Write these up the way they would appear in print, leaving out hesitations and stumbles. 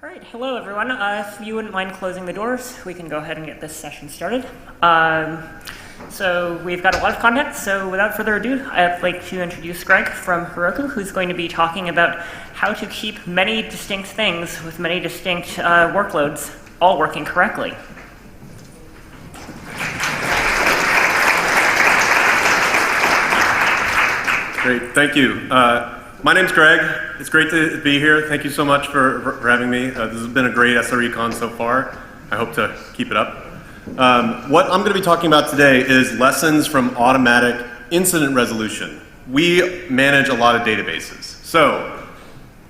All right, hello everyone. If you wouldn't mind closing the doors, we can go ahead and get this session started. So we've got a lot of content, so without further ado, I'd like to introduce Greg from Heroku, who's going to be talking about how to keep many distinct things with many distinct workloads all working correctly. Great, thank you. My name's Greg. It's great to be here. Thank you so much for having me. This has been a great SREcon so far. I hope to keep it up. What I'm going to be talking about today is lessons from automatic incident resolution. We manage a lot of databases. So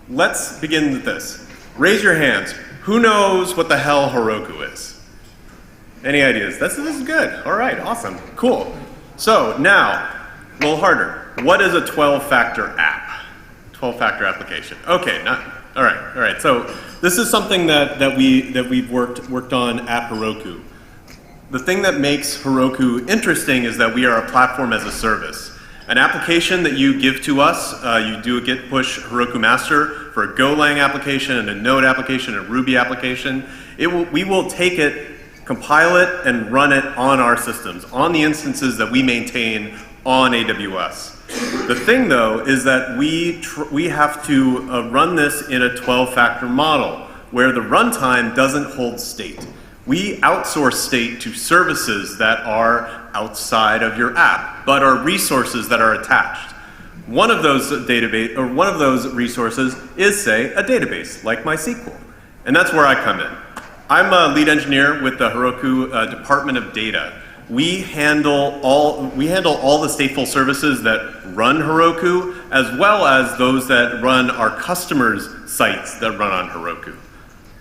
let's begin with this. Raise your hands. Who knows what the hell Heroku is? Any ideas? This is good. All right, awesome, cool. So now, a little harder. What is a 12-factor app? 12-factor application. Okay, all right. So this is something that we've worked on at Heroku. The thing that makes Heroku interesting is that we are a platform as a service. An application that you give to us, you do a git push Heroku master for a Golang application and a Node application and a Ruby application. We will take it, compile it, and run it on our systems, on the instances that we maintain on AWS. The thing, though, is that we have to run this in a 12-factor model where the runtime doesn't hold state. We outsource state to services that are outside of your app, but are resources that are attached. One of those resources is, say, a database like MySQL, and that's where I come in. I'm a lead engineer with the Heroku Department of Data. We handle all the stateful services that run Heroku, as well as those that run our customers' sites that run on Heroku.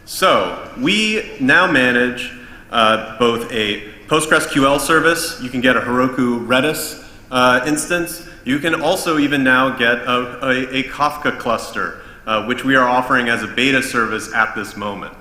So we now manage both a PostgreSQL service. You can get a Heroku Redis instance. You can also even now get a Kafka cluster, which we are offering as a beta service at this moment.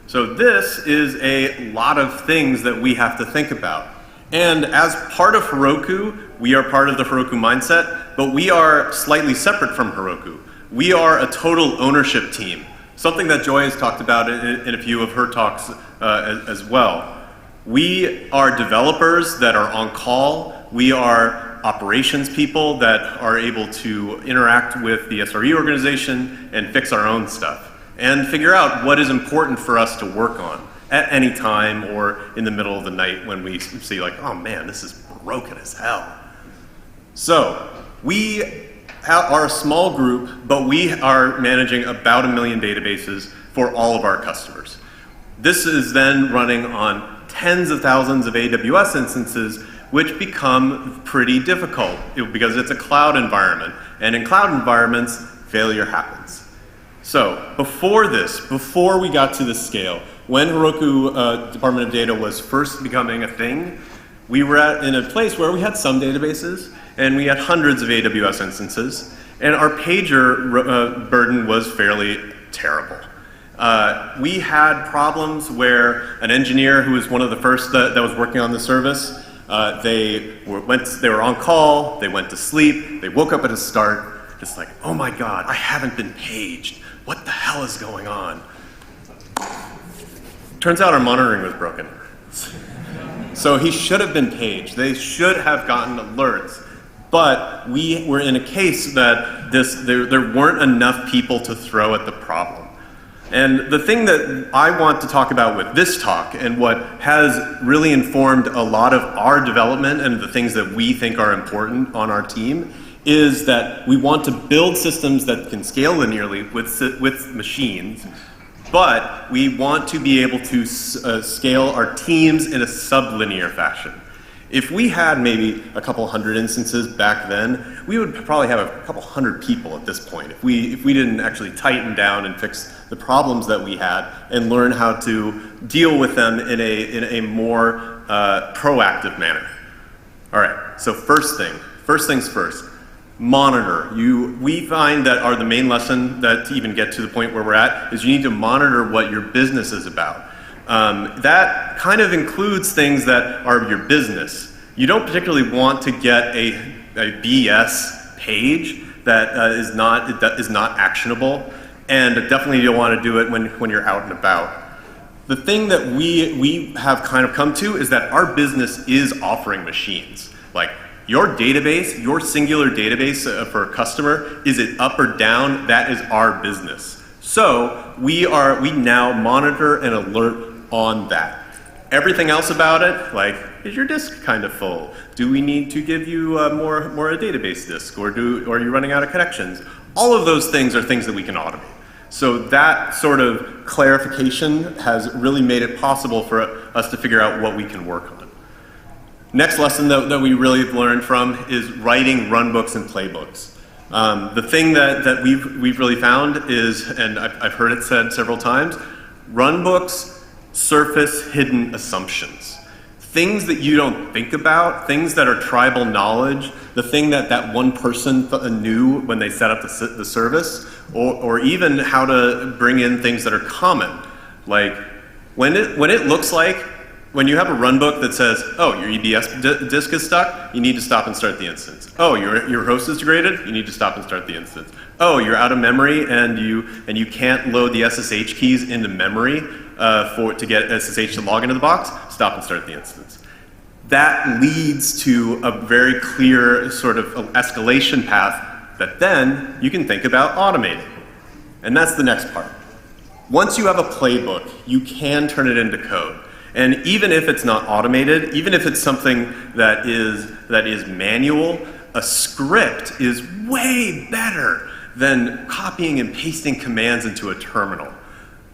So this is a lot of things that we have to think about. And as part of Heroku, we are part of the Heroku mindset, but we are slightly separate from Heroku. We are a total ownership team, something that Joy has talked about in a few of her talks as well. We are developers that are on call. We are operations people that are able to interact with the SRE organization and fix our own stuff and figure out what is important for us to work on at any time or in the middle of the night when we see like, oh man, this is broken as hell. So we are a small group, but we are managing about 1 million databases for all of our customers. This is then running on tens of thousands of AWS instances, which become pretty difficult because it's a cloud environment. And in cloud environments, failure happens. So before we got to this scale, when Heroku Department of Data was first becoming a thing, we were in a place where we had some databases and we had hundreds of AWS instances, and our pager burden was fairly terrible. We had problems where an engineer who was one of the first that was working on the service, they were on call, they went to sleep, they woke up at a start, just like, oh my God, I haven't been paged. What the hell is going on? Turns out our monitoring was broken. So he should have been paged. They should have gotten alerts. But we were in a case that there weren't enough people to throw at the problem. And the thing that I want to talk about with this talk, and what has really informed a lot of our development and the things that we think are important on our team, is that we want to build systems that can scale linearly with machines, but we want to be able to scale our teams in a sublinear fashion. If we had maybe a couple hundred instances back then, we would probably have a couple hundred people at this point if we didn't actually tighten down and fix the problems that we had and learn how to deal with them in a more proactive manner. All right, so first things first. Monitor. We find that the main lesson that to even get to the point where we're at is you need to monitor what your business is about. That kind of includes things that are your business. You don't particularly want to get a BS page that is not actionable. And definitely you'll want to do it when you're out and about. The thing that we have kind of come to is that our business is offering machines. Like your database, your singular database for a customer, is it up or down? That is our business. So we now monitor and alert on that. Everything else about it, like, is your disk kind of full? Do we need to give you more a database disk, or are you running out of connections? All of those things are things that we can automate. So that sort of clarification has really made it possible for us to figure out what we can work on. Next lesson that we really have learned from is writing runbooks and playbooks. The thing that we've really found is, and I've heard it said several times, runbooks surface hidden assumptions. Things that you don't think about, things that are tribal knowledge, the thing that one person knew when they set up the service, or even how to bring in things that are common. Like when it looks like, when you have a runbook that says, oh, your EBS disk is stuck, you need to stop and start the instance. Oh, your host is degraded, you need to stop and start the instance. Oh, you're out of memory and you can't load the SSH keys into memory to get SSH to log into the box, stop and start the instance. That leads to a very clear sort of escalation path that then you can think about automating. And that's the next part. Once you have a playbook, you can turn it into code. And even if it's not automated, even if it's something that is manual, a script is way better than copying and pasting commands into a terminal.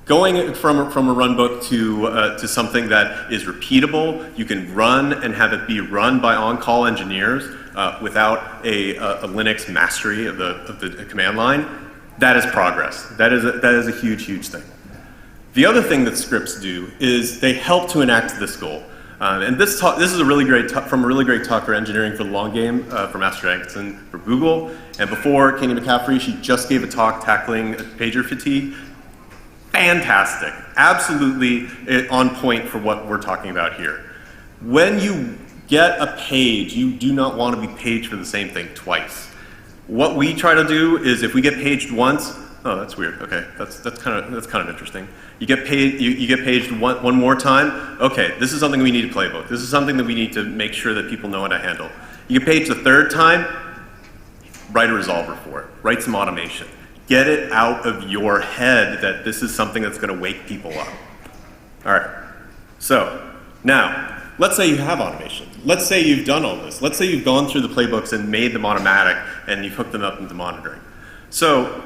Going from a runbook to something that is repeatable, you can run and have it be run by on-call engineers without a Linux mastery of the command line, that is progress. That is a huge, huge thing. The other thing that scripts do is they help to enact this goal. And this is a really great from a really great talk for engineering for the long game from Master Atkinson for Google. And before Katie McCaffrey, she just gave a talk tackling pager fatigue. Fantastic, absolutely on point for what we're talking about here. When you get a page, you do not want to be paged for the same thing twice. What we try to do is if we get paged once, oh, that's weird. Okay, that's kind of interesting. You get paged one more time. Okay, this is something we need to playbook. This is something that we need to make sure that people know how to handle. You get paged the third time, write a resolver for it. Write some automation. Get it out of your head that this is something that's going to wake people up. All right. So now, let's say you have automation. Let's say you've done all this. Let's say you've gone through the playbooks and made them automatic and you've hooked them up into monitoring. So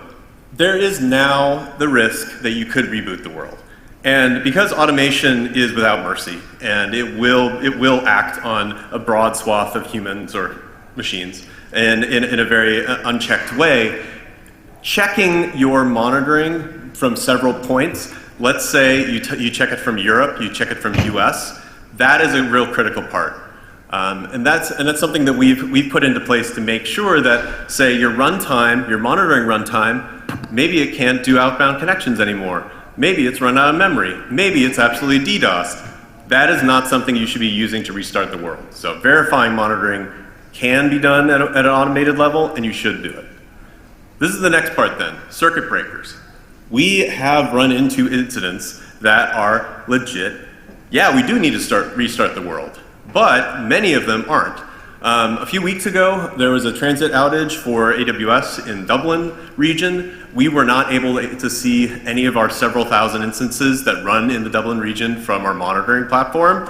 there is now the risk that you could reboot the world. And because automation is without mercy and it will act on a broad swath of humans or machines and in a very unchecked way, checking your monitoring from several points, let's say you check it from Europe, you check it from US, that is a real critical part. And that's something that we've put into place to make sure that, say, your runtime, your monitoring runtime, maybe it can't do outbound connections anymore. Maybe it's run out of memory. Maybe it's absolutely DDoSed. That is not something you should be using to restart the world. So verifying monitoring can be done at an automated level, and you should do it. This is the next part then, circuit breakers. We have run into incidents that are legit. Yeah, we do need to restart the world, but many of them aren't. A few weeks ago, there was a transit outage for AWS in Dublin region. We were not able to see any of our several thousand instances that run in the Dublin region from our monitoring platform.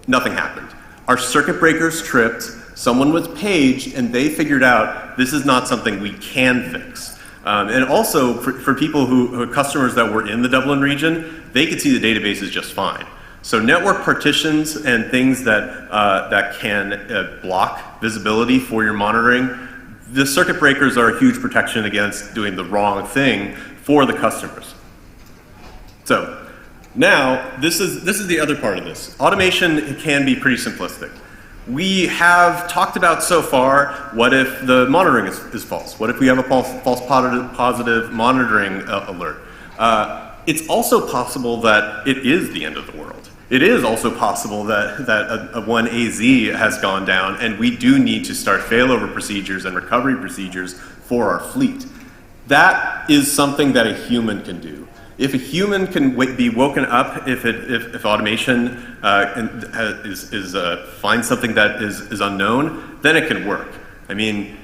Nothing happened. Our circuit breakers tripped, someone was paged, and they figured out this is not something we can fix. And also, for people who customers that were in the Dublin region, they could see the databases just fine. So network partitions and things that can block visibility for your monitoring, the circuit breakers are a huge protection against doing the wrong thing for the customers. So now, this is the other part of this. Automation can be pretty simplistic. We have talked about so far, what if the monitoring is false? What if we have a false positive monitoring alert? It's also possible that it is the end of the world. It is also possible that a 1AZ has gone down and we do need to start failover procedures and recovery procedures for our fleet. That is something that a human can do. If a human can be woken up, if automation finds something that is unknown, then it can work. I mean,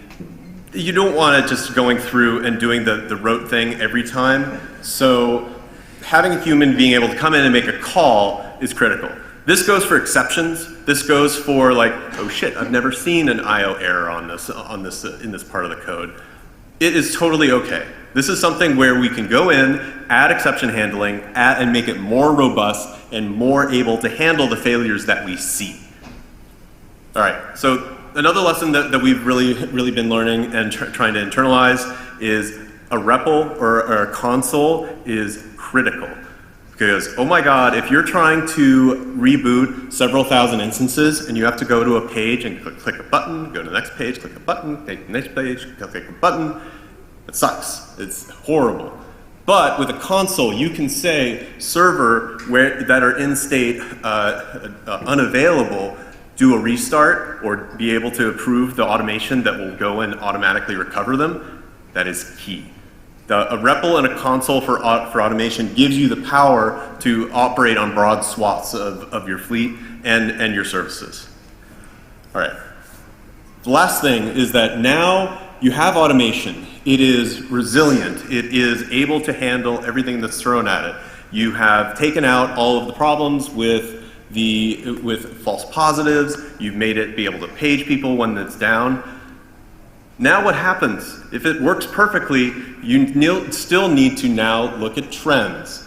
you don't want it just going through and doing the rote thing every time. So having a human being able to come in and make a call is critical. This goes for exceptions. This goes for like, oh shit, I've never seen an IO error in this part of the code. It is totally okay. This is something where we can go in, add exception handling, and make it more robust and more able to handle the failures that we see. All right, so another lesson that we've really been learning and trying to internalize is a REPL or a console is critical. Because, oh my God, if you're trying to reboot several thousand instances and you have to go to a page and click a button, go to the next page, click a button, take the next page, click a button, it sucks. It's horrible. But with a console, you can say server that are in state unavailable, do a restart or be able to approve the automation that will go and automatically recover them. That is key. A REPL and a console for automation gives you the power to operate on broad swaths of your fleet and your services. All right. The last thing is that now you have automation. It is resilient. It is able to handle everything that's thrown at it. You have taken out all of the problems with false positives. You've made it be able to page people when it's down. Now what happens? If it works perfectly, you still need to now look at trends.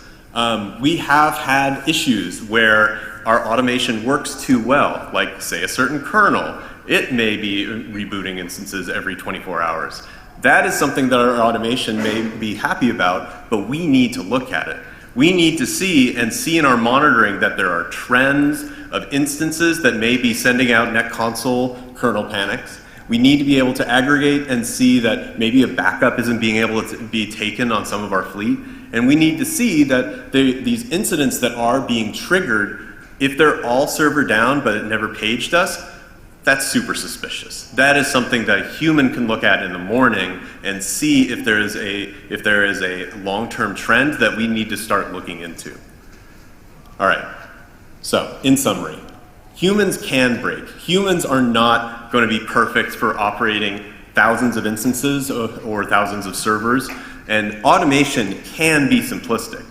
We have had issues where our automation works too well, like say a certain kernel. It may be rebooting instances every 24 hours. That is something that our automation may be happy about, but we need to look at it. We need to see in our monitoring that there are trends of instances that may be sending out net console kernel panics. We need to be able to aggregate and see that maybe a backup isn't being able to be taken on some of our fleet. And we need to see that these incidents that are being triggered, if they're all server down but it never paged us, that's super suspicious. That is something that a human can look at in the morning and see if there is a long-term trend that we need to start looking into. All right, so in summary, humans can break. Humans are not going to be perfect for operating thousands of instances or thousands of servers, and automation can be simplistic.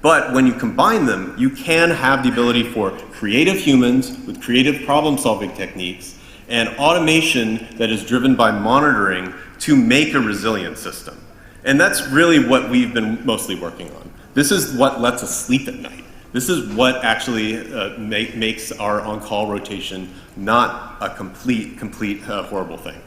But when you combine them, you can have the ability for creative humans with creative problem-solving techniques and automation that is driven by monitoring to make a resilient system. And that's really what we've been mostly working on. This is what lets us sleep at night. This is what actually makes our on-call rotation not a complete horrible thing.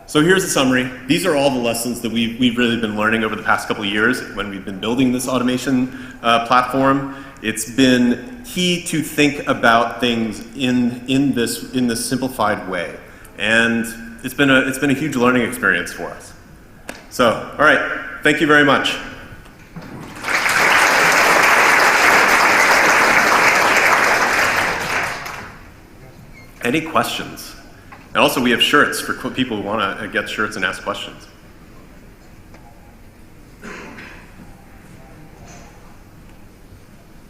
So here's the summary. These are all the lessons that we've really been learning over the past couple of years when we've been building this automation platform. It's been key to think about things in this simplified way, and it's been a huge learning experience for us. So, all right, thank you very much. Any questions? And also, we have shirts for people who want to get shirts and ask questions.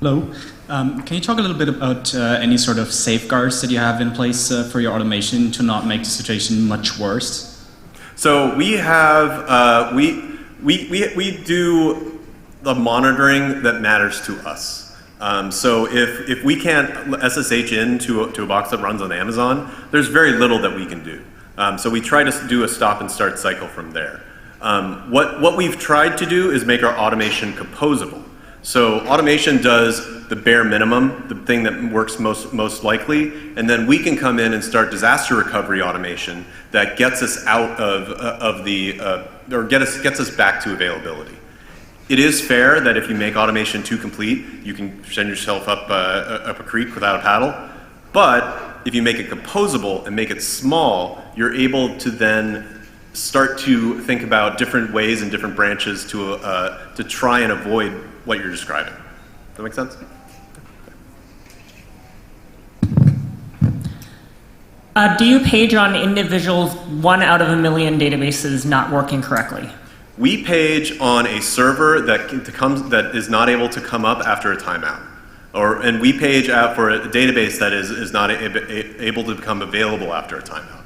Hello. Can you talk a little bit about any sort of safeguards that you have in place for your automation to not make the situation much worse? So we have we do the monitoring that matters to us. So if we can't SSH into a box that runs on Amazon, there's very little that we can do. So we try to do a stop and start cycle from there. What we've tried to do is make our automation composable. So automation does the bare minimum, the thing that works most likely, and then we can come in and start disaster recovery automation that gets us out or gets us back to availability. It is fair that if you make automation too complete, you can send yourself up a creek without a paddle. But if you make it composable and make it small, you're able to then start to think about different ways and different branches to try and avoid what you're describing. Does that make sense? Do you page on individuals 1 out of a million databases not working correctly? We page on a server that is not able to come up after a timeout. And we page out for a database that is not able to become available after a timeout.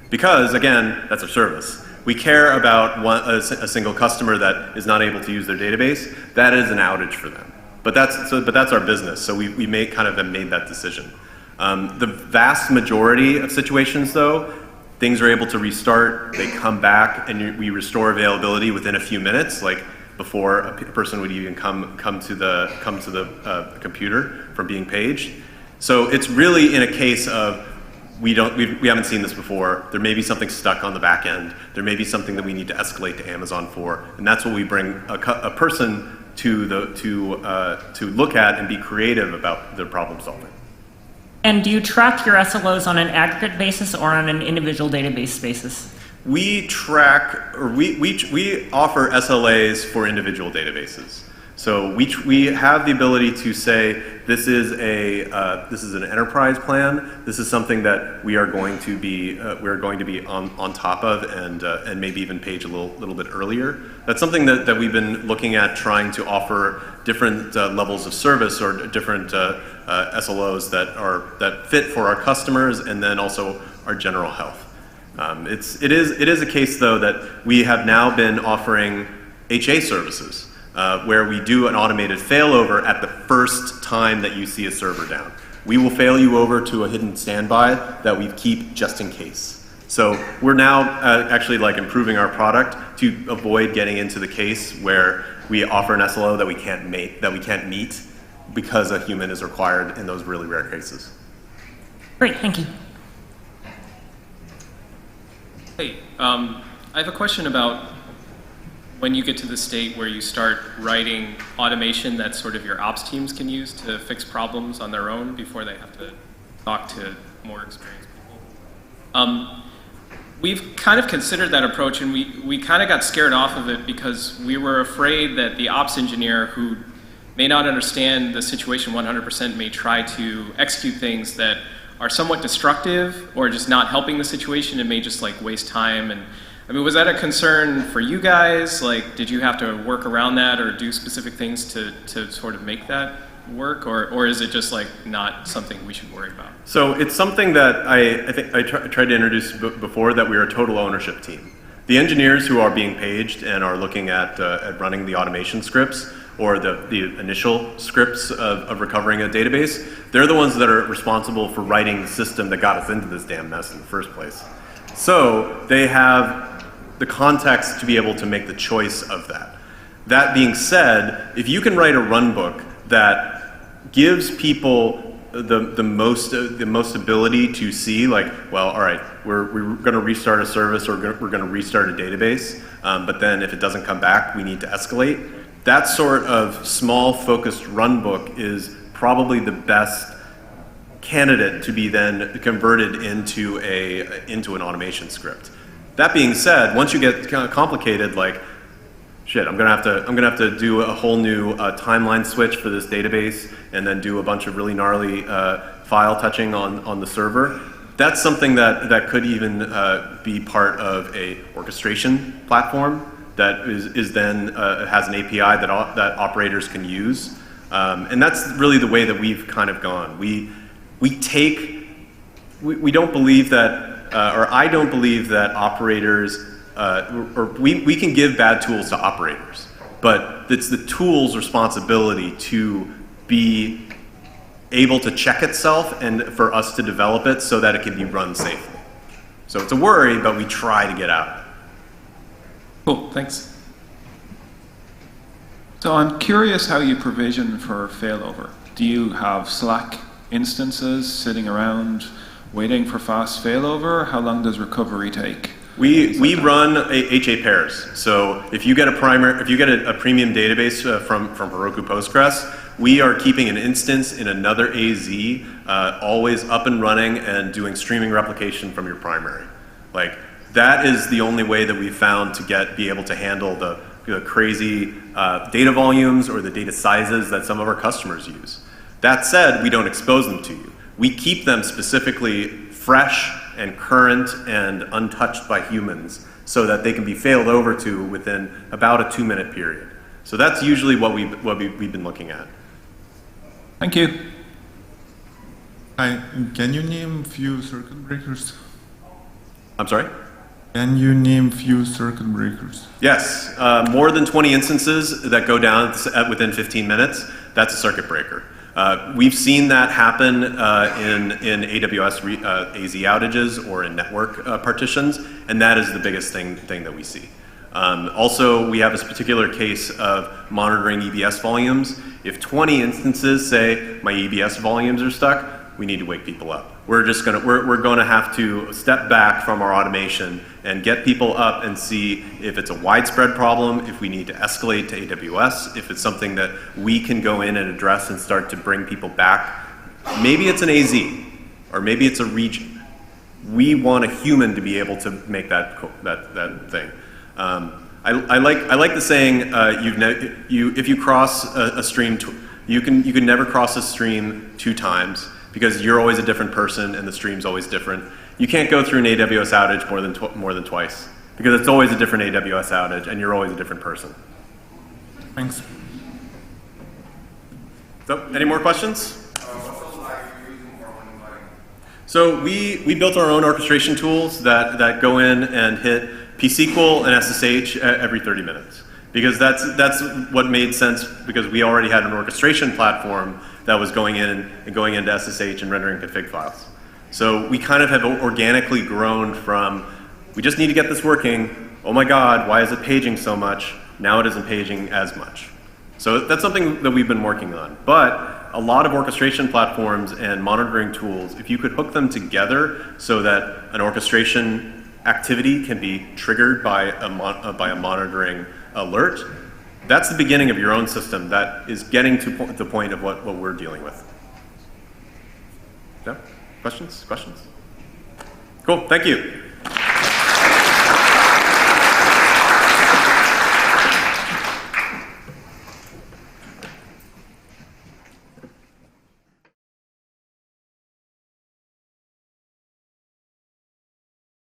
Because, again, that's our service. We care about a single customer that is not able to use their database. That is an outage for them. But that's our business, so we kind of have made that decision. The vast majority of situations, though, things are able to restart, they come back, and we restore availability within a few minutes, like before a person would even come to the computer from being paged. So it's really in a case of we haven't seen this before. There may be something stuck on the back end. There may be something that we need to escalate to Amazon for, and that's what we bring a person to look at and be creative about their problem solving. And do you track your SLOs on an aggregate basis or on an individual database basis? We track, or we offer SLAs for individual databases. So we have the ability to say this is an enterprise plan. This is something that we are going to be on top of and maybe even page a little bit earlier. That's something that we've been looking at, trying to offer different levels of service or different SLOs that fit for our customers and then also our general health. It is a case though that we have now been offering HA services. Where we do an automated failover at the first time that you see a server down. We will fail you over to a hidden standby that we keep just in case. So we're now actually improving our product to avoid getting into the case where we offer an SLO that we can't meet because a human is required in those really rare cases. Great, thank you. Hey, I have a question about when you get to the state where you start writing automation that sort of your ops teams can use to fix problems on their own before they have to talk to more experienced people. We've kind of considered that approach, and we kind of got scared off of it because we were afraid that the ops engineer who may not understand the situation 100% may try to execute things that are somewhat destructive or just not helping the situation and may just waste time. And I mean, was that a concern for you guys? Did you have to work around that or do specific things to sort of make that work? Or is it just not something we should worry about? So it's something that I think I tried to introduce before, that we're a total ownership team. The engineers who are being paged and are looking at running the automation scripts or the initial scripts of recovering a database, they're the ones that are responsible for writing the system that got us into this damn mess in the first place. So they have the context to be able to make the choice of that. That being said, if you can write a runbook that gives people the most ability to see, well, all right, we're going to restart a service or we're going to restart a database, but then if it doesn't come back, we need to escalate. That sort of small, focused runbook is probably the best candidate to be then converted into an automation script. That being said, once you get kind of complicated, shit, I'm gonna have to do a whole new timeline switch for this database, and then do a bunch of really gnarly file touching on the server. That's something that could even be part of a orchestration platform that is then has an API that operators can use, and that's really the way that we've kind of gone. We don't believe that. Or I don't believe that operators, we can give bad tools to operators, but it's the tool's responsibility to be able to check itself and for us to develop it so that it can be run safely. So it's a worry, but we try to get out. Cool, thanks. So I'm curious how you provision for failover. Do you have Slack instances sitting around waiting for fast failover? How long does recovery take? We run HA pairs. So if you get a premium database from Heroku Postgres, we are keeping an instance in another AZ, always up and running and doing streaming replication from your primary. That is the only way that we've found to be able to handle the crazy data volumes or the data sizes that some of our customers use. That said, we don't expose them to you. We keep them specifically fresh and current and untouched by humans so that they can be failed over to within about a 2-minute period. So that's usually what we've been looking at. Thank you. Hi, can you name few circuit breakers? I'm sorry? Can you name few circuit breakers? Yes, more than 20 instances that go down within 15 minutes, that's a circuit breaker. We've seen that happen in AWS AZ outages or in network partitions, and that is the biggest thing that we see. Also, we have this particular case of monitoring EBS volumes. If 20 instances say my EBS volumes are stuck, we need to wake people up. We're going to have to step back from our automation and get people up and see if it's a widespread problem, if we need to escalate to AWS, if it's something that we can go in and address and start to bring people back. Maybe it's an AZ, or maybe it's a region. We want a human to be able to make that thing. I like the saying, if you cross a stream, you can never cross a stream 2 times, because you're always a different person and the stream's always different. You can't go through an AWS outage more than twice, because it's always a different AWS outage and you're always a different person. Thanks. So, any more questions? So we built our own orchestration tools that go in and hit pSQL and SSH every 30 minutes. Because that's what made sense, because we already had an orchestration platform that was going in and going into SSH and rendering config files. So we kind of have organically grown from, we just need to get this working, oh my God, why is it paging so much? Now it isn't paging as much. So that's something that we've been working on. But a lot of orchestration platforms and monitoring tools, if you could hook them together so that an orchestration activity can be triggered by a monitoring alert, that's the beginning of your own system that is getting to the point of what we're dealing with. Yeah? Questions? Cool, thank you.